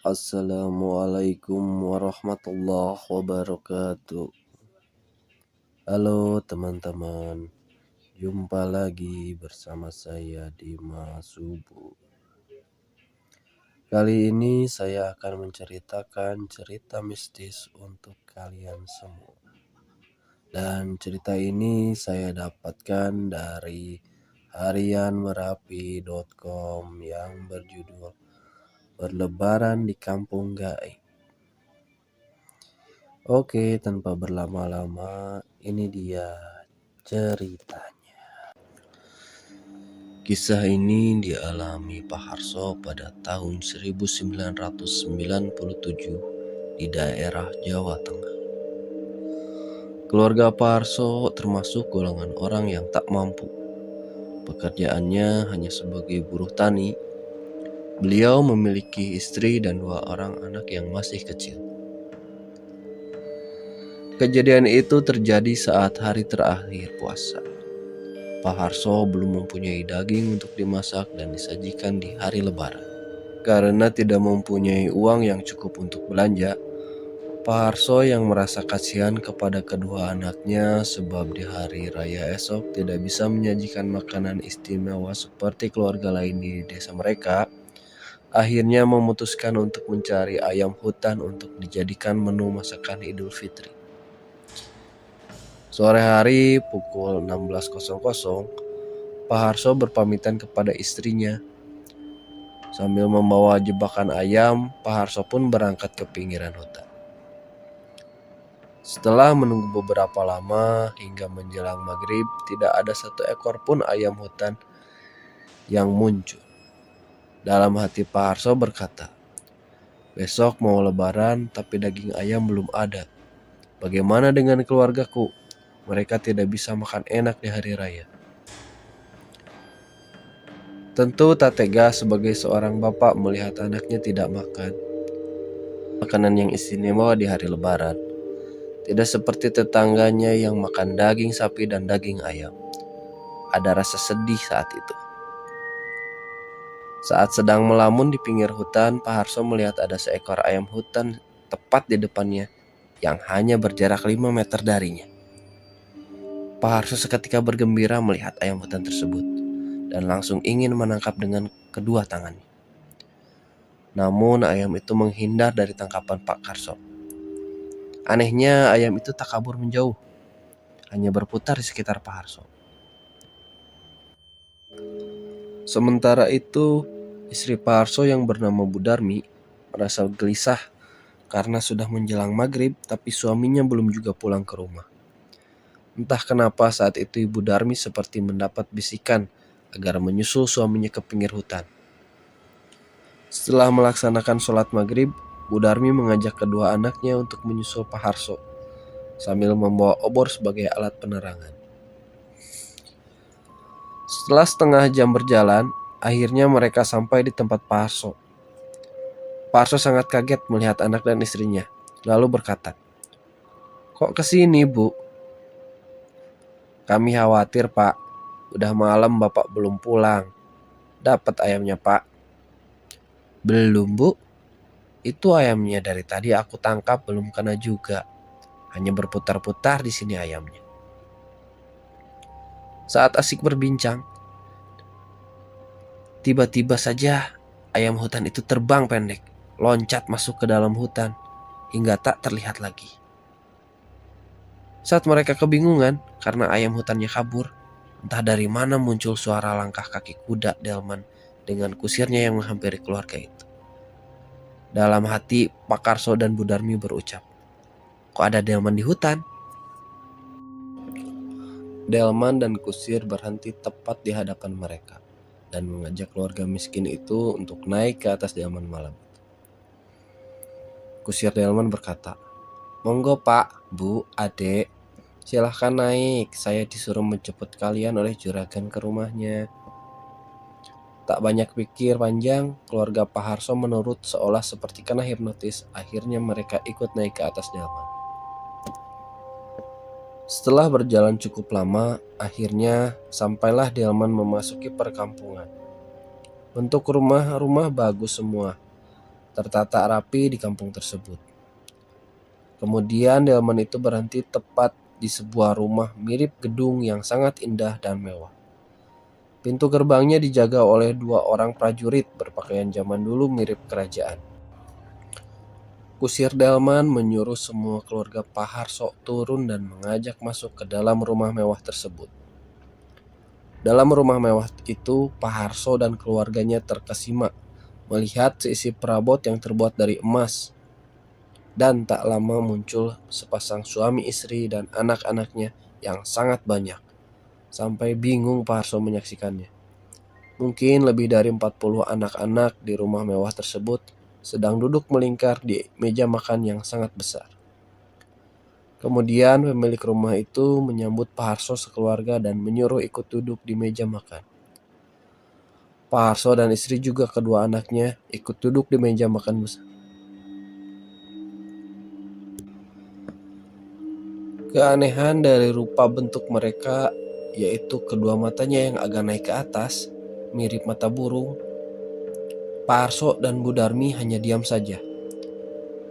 Assalamualaikum warahmatullahi wabarakatuh. Halo teman-teman, jumpa lagi bersama saya Dimas Subuh. Kali ini saya akan menceritakan cerita mistis untuk kalian semua. Dan cerita ini saya dapatkan dari harianmerapi.com yang berjudul Berlebaran di Kampung Gaib. Oke, tanpa berlama-lama, ini dia ceritanya. Kisah ini dialami Pak Harso pada tahun 1997 di daerah Jawa Tengah. Keluarga Pak Harso termasuk golongan orang yang tak mampu. Pekerjaannya hanya sebagai buruh tani. Beliau memiliki istri dan 2 orang anak yang masih kecil. Kejadian itu terjadi saat hari terakhir puasa. Pak Harso belum mempunyai daging untuk dimasak dan disajikan di hari Lebaran. Karena tidak mempunyai uang yang cukup untuk belanja, Pak Harso yang merasa kasihan kepada kedua anaknya sebab di hari raya esok tidak bisa menyajikan makanan istimewa seperti keluarga lain di desa mereka, akhirnya memutuskan untuk mencari ayam hutan untuk dijadikan menu masakan Idul Fitri. Sore hari pukul 16.00, Pak Harso berpamitan kepada istrinya. Sambil membawa jebakan ayam, Pak Harso pun berangkat ke pinggiran hutan. Setelah menunggu beberapa lama hingga menjelang maghrib, tidak ada satu ekor pun ayam hutan yang muncul. Dalam hati Pak Harso berkata, "Besok mau Lebaran tapi daging ayam belum ada. Bagaimana dengan keluargaku? Mereka tidak bisa makan enak di hari raya." Tentu tak tega sebagai seorang bapak melihat anaknya tidak makan makanan yang istimewa di hari Lebaran. Tidak seperti tetangganya yang makan daging sapi dan daging ayam. Ada rasa sedih saat itu. Saat sedang melamun di pinggir hutan, Pak Harso melihat ada seekor ayam hutan tepat di depannya yang hanya berjarak 5 meter darinya. Pak Harso seketika bergembira melihat ayam hutan tersebut dan langsung ingin menangkap dengan kedua tangannya. Namun ayam itu menghindar dari tangkapan Pak Harso. Anehnya ayam itu tak kabur menjauh, hanya berputar di sekitar Pak Harso. Sementara itu, istri Pak Harso yang bernama Bu Darmi merasa gelisah karena sudah menjelang maghrib tapi suaminya belum juga pulang ke rumah. Entah kenapa saat itu Ibu Darmi seperti mendapat bisikan agar menyusul suaminya ke pinggir hutan. Setelah melaksanakan sholat maghrib, Bu Darmi mengajak kedua anaknya untuk menyusul Pak Harso sambil membawa obor sebagai alat penerangan. Setelah setengah jam berjalan, akhirnya mereka sampai di tempat Pak Harso. Pak Harso sangat kaget melihat anak dan istrinya, lalu berkata, "Kok kesini, Bu?" "Kami khawatir, Pak. Udah malam Bapak belum pulang. Dapat ayamnya, Pak." "Belum, Bu. Itu ayamnya dari tadi aku tangkap belum kena juga. Hanya berputar-putar di sini ayamnya." Saat asik berbincang, tiba-tiba saja ayam hutan itu terbang pendek, loncat masuk ke dalam hutan hingga tak terlihat lagi. Saat mereka kebingungan karena ayam hutannya kabur, entah dari mana muncul suara langkah kaki kuda delman dengan kusirnya yang menghampiri keluarga itu. Dalam hati, Pak Harso dan Bu Darmi berucap, "Kok ada delman di hutan?" Delman dan kusir berhenti tepat di hadapan mereka dan mengajak keluarga miskin itu untuk naik ke atas delman malam. Kusir delman berkata, "Monggo Pak, Bu, Adek, silahkan naik. Saya disuruh menjemput kalian oleh juragan ke rumahnya." Tak banyak pikir panjang, keluarga Pak Harso menurut seolah seperti kena hipnotis. Akhirnya mereka ikut naik ke atas delman. Setelah berjalan cukup lama, akhirnya sampailah delman memasuki perkampungan. Bentuk rumah-rumah bagus semua. tertata rapi di kampung tersebut. Kemudian delman itu berhenti tepat di sebuah rumah mirip gedung yang sangat indah dan mewah. Pintu gerbangnya dijaga oleh 2 orang prajurit berpakaian zaman dulu mirip kerajaan. Kusir delman menyuruh semua keluarga Paharso turun dan mengajak masuk ke dalam rumah mewah tersebut. Dalam rumah mewah itu, Paharso dan keluarganya terkesima melihat seisi perabot yang terbuat dari emas. Dan tak lama muncul sepasang suami istri dan anak-anaknya yang sangat banyak. Sampai bingung Paharso menyaksikannya. Mungkin lebih dari 40 anak-anak di rumah mewah tersebut sedang duduk melingkar di meja makan yang sangat besar. Kemudian pemilik rumah itu menyambut Paharso sekeluarga dan menyuruh ikut duduk di meja makan. Paharso dan istri juga kedua anaknya ikut duduk di meja makan besar. Keanehan dari rupa bentuk mereka yaitu kedua matanya yang agak naik ke atas, mirip mata burung. Paharso dan Bu Darmi hanya diam saja.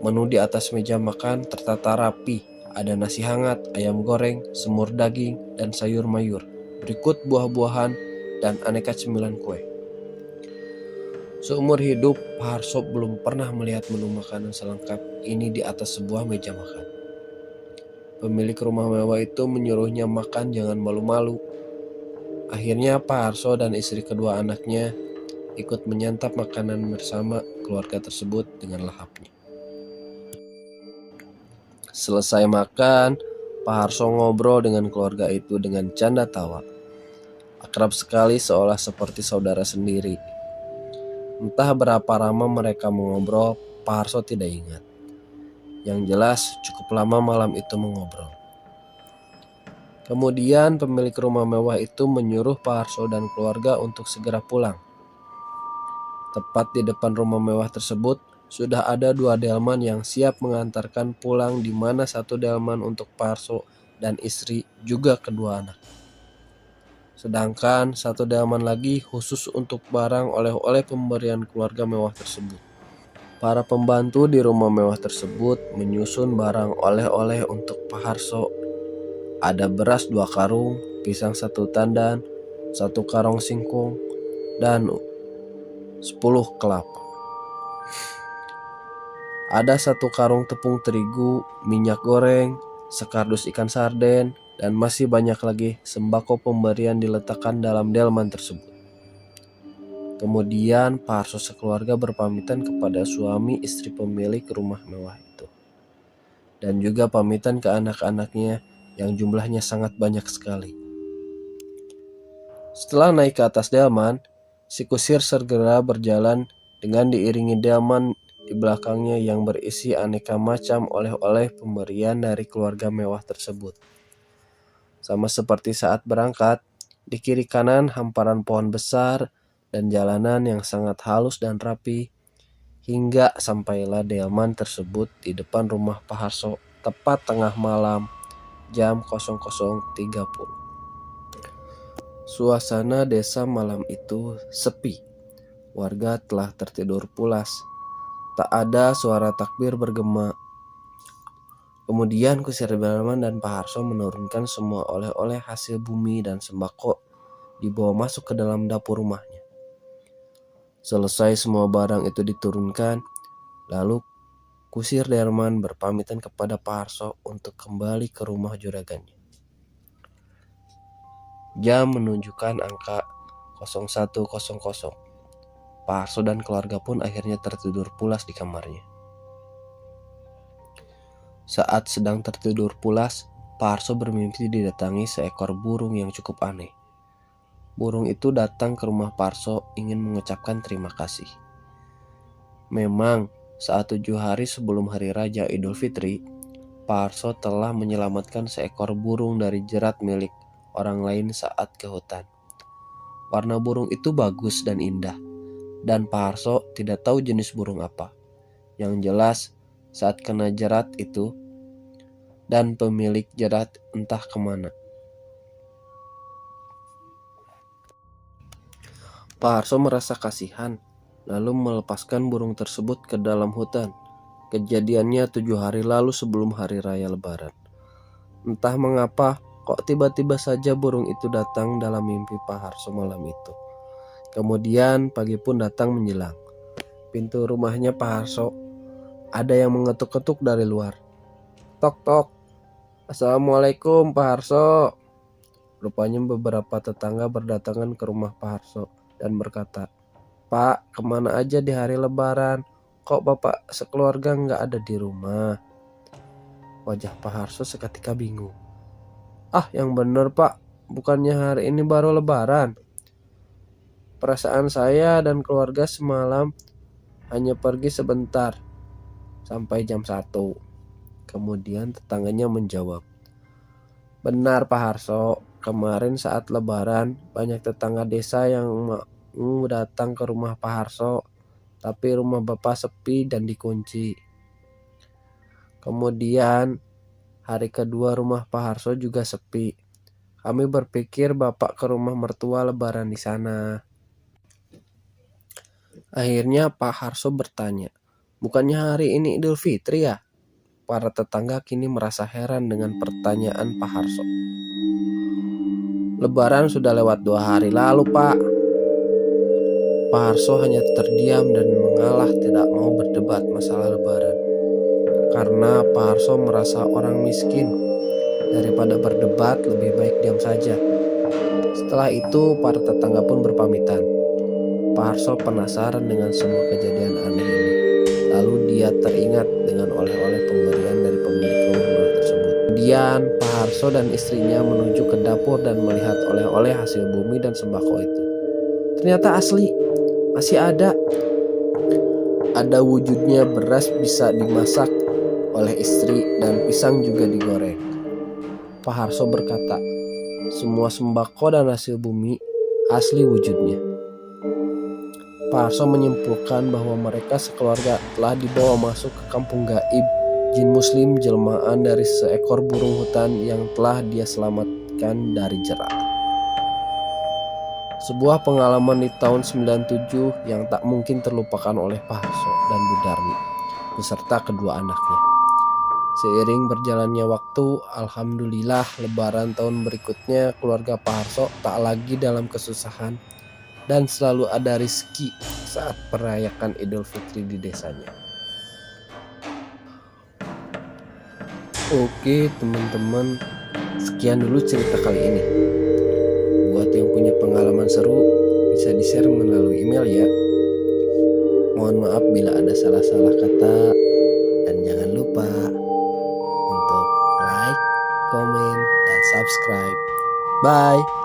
Menu di atas meja makan tertata rapi. Ada nasi hangat, ayam goreng, semur daging, dan sayur mayur. Berikut buah-buahan dan aneka cemilan kue. Seumur hidup, Paharso belum pernah melihat menu makanan selengkap ini di atas sebuah meja makan. Pemilik rumah mewah itu menyuruhnya makan jangan malu-malu. Akhirnya Paharso dan istri kedua anaknya ikut menyantap makanan bersama keluarga tersebut dengan lahapnya. Selesai makan, Paharso ngobrol dengan keluarga itu dengan canda tawa. Akrab sekali seolah seperti saudara sendiri. Entah berapa lama mereka mengobrol, Paharso tidak ingat. Yang jelas cukup lama malam itu mengobrol. Kemudian pemilik rumah mewah itu menyuruh Paharso dan keluarga untuk segera pulang. Tepat di depan rumah mewah tersebut, sudah ada 2 delman yang siap mengantarkan pulang, di mana 1 delman untuk Paharso dan istri juga kedua anak. Sedangkan 1 delman lagi khusus untuk barang oleh-oleh pemberian keluarga mewah tersebut. Para pembantu di rumah mewah tersebut menyusun barang oleh-oleh untuk Paharso. Ada beras 2 karung, pisang 1 tandan, 1 karung singkong, dan 10 kelapa. Ada 1 karung tepung terigu, minyak goreng, sekardus ikan sarden, dan masih banyak lagi sembako pemberian diletakkan dalam delman tersebut. Kemudian Paharso sekeluarga berpamitan kepada suami istri pemilik rumah mewah itu. Dan juga pamitan ke anak-anaknya yang jumlahnya sangat banyak sekali. Setelah naik ke atas delman, si kusir segera berjalan dengan diiringi delman di belakangnya yang berisi aneka macam oleh-oleh pemberian dari keluarga mewah tersebut. Sama seperti saat berangkat, di kiri kanan hamparan pohon besar dan jalanan yang sangat halus dan rapi, hingga sampailah delman tersebut di depan rumah Paharso tepat tengah malam jam 00.30. Suasana desa malam itu sepi. Warga telah tertidur pulas. Tak ada suara takbir bergema. Kemudian kusir delman dan Paharso menurunkan semua oleh-oleh hasil bumi dan sembako dibawa masuk ke dalam dapur rumahnya. Selesai semua barang itu diturunkan, lalu kusir delman berpamitan kepada Paharso untuk kembali ke rumah juragannya. Jam menunjukkan angka 01.00. Paharso dan keluarga pun akhirnya tertidur pulas di kamarnya. Saat sedang tertidur pulas, Paharso bermimpi didatangi seekor burung yang cukup aneh. Burung itu datang ke rumah Paharso ingin mengucapkan terima kasih. Memang, saat 7 hari sebelum hari raya Idul Fitri, Paharso telah menyelamatkan seekor burung dari jerat milik orang lain saat ke hutan. Warna burung itu bagus dan indah, dan Paharso tidak tahu jenis burung apa. Yang jelas, saat kena jerat itu, dan pemilik jerat entah kemana. Paharso merasa kasihan. lalu melepaskan burung tersebut ke dalam hutan. Kejadiannya 7 hari lalu sebelum hari raya Lebaran. Entah mengapa, kok tiba-tiba saja burung itu datang dalam mimpi Pak Harso malam itu. Kemudian pagi pun datang menjelang. Pintu rumahnya Pak Harso ada yang mengetuk-ketuk dari luar. Tok tok. Assalamualaikum Pak Harso. Rupanya beberapa tetangga berdatangan ke rumah Pak Harso dan berkata, Pak, kemana aja di hari Lebaran? Kok Bapak sekeluarga nggak ada di rumah? Wajah Pak Harso seketika bingung. Ah, yang bener Pak, bukannya hari ini baru Lebaran? Perasaan saya dan keluarga semalam hanya pergi sebentar, sampai jam 1. Kemudian tetangganya menjawab, benar Pak Harso, kemarin saat Lebaran banyak tetangga desa yang mau datang ke rumah Pak Harso, tapi rumah Bapak sepi dan dikunci. Kemudian hari kedua rumah Pak Harso juga sepi. Kami berpikir Bapak ke rumah mertua Lebaran di sana. Akhirnya Pak Harso bertanya, bukannya hari ini Idul Fitri ya? Para tetangga kini merasa heran dengan pertanyaan Pak Harso. Lebaran sudah lewat 2 hari lalu, Pak. Pak Harso hanya terdiam dan mengalah, tidak mau berdebat masalah Lebaran. Karena Pak Harso merasa orang miskin. Daripada berdebat, lebih baik diam saja. Setelah itu, para tetangga pun berpamitan. Pak Harso penasaran dengan semua kejadian aneh ini. Lalu dia teringat dengan oleh-oleh pemberian dari pemilik rumah tersebut. Kemudian Pak Harso dan istrinya menuju ke dapur dan melihat oleh-oleh hasil bumi dan sembako itu. Ternyata asli, masih ada. Ada wujudnya beras bisa dimasak oleh istri dan pisang juga digoreng. Pak Harso berkata, semua sembako dan hasil bumi asli wujudnya. Pak Harso menyimpulkan bahwa mereka sekeluarga telah dibawa masuk ke kampung gaib jin muslim jelmaan dari seekor burung hutan yang telah dia selamatkan dari jerat. Sebuah pengalaman di tahun 97 yang tak mungkin terlupakan oleh Pak Harso dan Bu Darmi beserta kedua anaknya. Seiring berjalannya waktu, alhamdulillah Lebaran tahun berikutnya keluarga Pak Harso tak lagi dalam kesusahan dan selalu ada rezeki saat merayakan Idul Fitri di desanya. Oke teman-teman, sekian dulu cerita kali ini. Buat yang punya pengalaman seru, bisa di-share melalui email ya. Mohon maaf bila ada salah-salah kata, dan jangan lupa untuk like, komen, dan subscribe. Bye.